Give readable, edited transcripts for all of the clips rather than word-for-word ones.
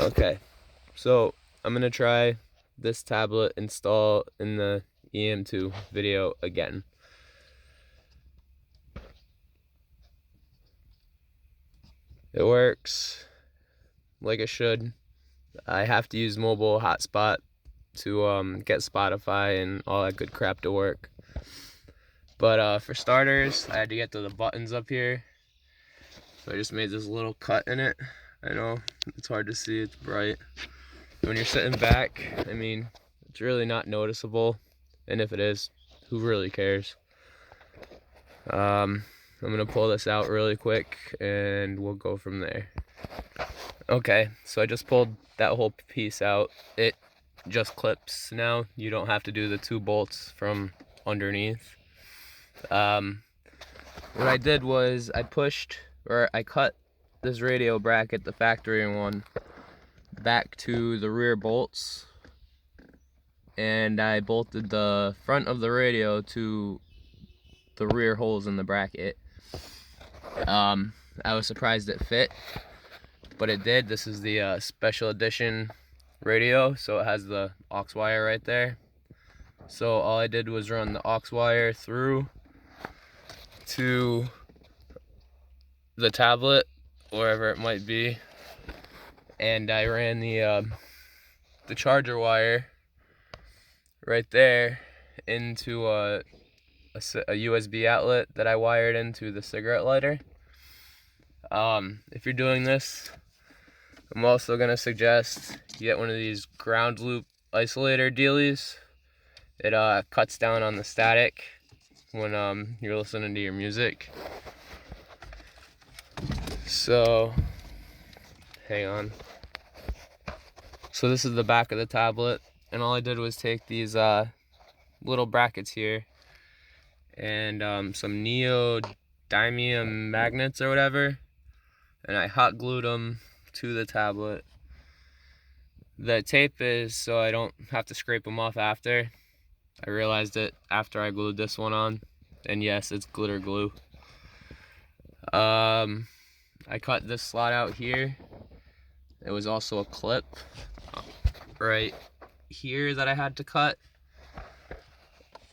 Okay, so I'm gonna try this tablet install in the em2 video again. It works like it should. I have to use mobile hotspot to get Spotify and all that good crap to work. But for starters, I had to get to the buttons up here. So I just made this little cut in it. I know it's hard to see, it's bright. When you're sitting back, I mean, it's really not noticeable. And if it is, who really cares? I'm gonna pull this out really quick and we'll go from there. Okay, so I just pulled that whole piece out. It just clips now. You don't have to do the 2 bolts from underneath. What I did was I cut this radio bracket, the factory one, back to the rear bolts, and I bolted the front of the radio to the rear holes in the bracket. I was surprised it fit, but it did. This is the special edition radio, so it has the aux wire right there. So all I did was run the aux wire through to the tablet, wherever it might be, and I ran the charger wire right there into a USB outlet that I wired into the cigarette lighter. If you're doing this, I'm also gonna suggest you get one of these ground loop isolator dealies. It cuts down on the static when you're listening to your music. So hang on. So this is the back of the tablet, and all I did was take these little brackets here and some neodymium magnets or whatever, and I hot glued them to the tablet. The tape is so I don't have to scrape them off after. I realized it after I glued this one on, and yes, it's glitter glue. I cut this slot out here. It was also a clip right here that I had to cut,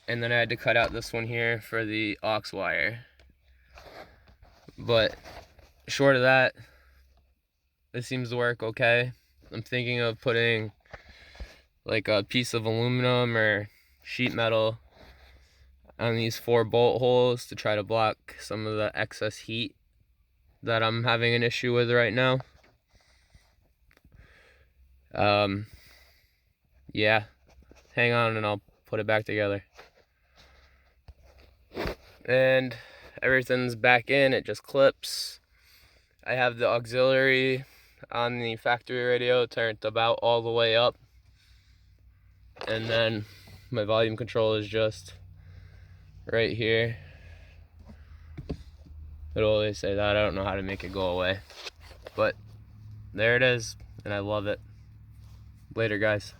and then I had to cut out this one here for the aux wire. But short of that, it seems to work okay. I'm thinking of putting like a piece of aluminum or sheet metal on these 4 bolt holes to try to block some of the excess heat that I'm having an issue with right now. Yeah, hang on and I'll put it back together. And everything's back in, it just clips. I have the auxiliary on the factory radio turned about all the way up, and then my volume control is just right here. It'll always say that. I don't know how to make it go away, but there it is, and I love it. Later, guys.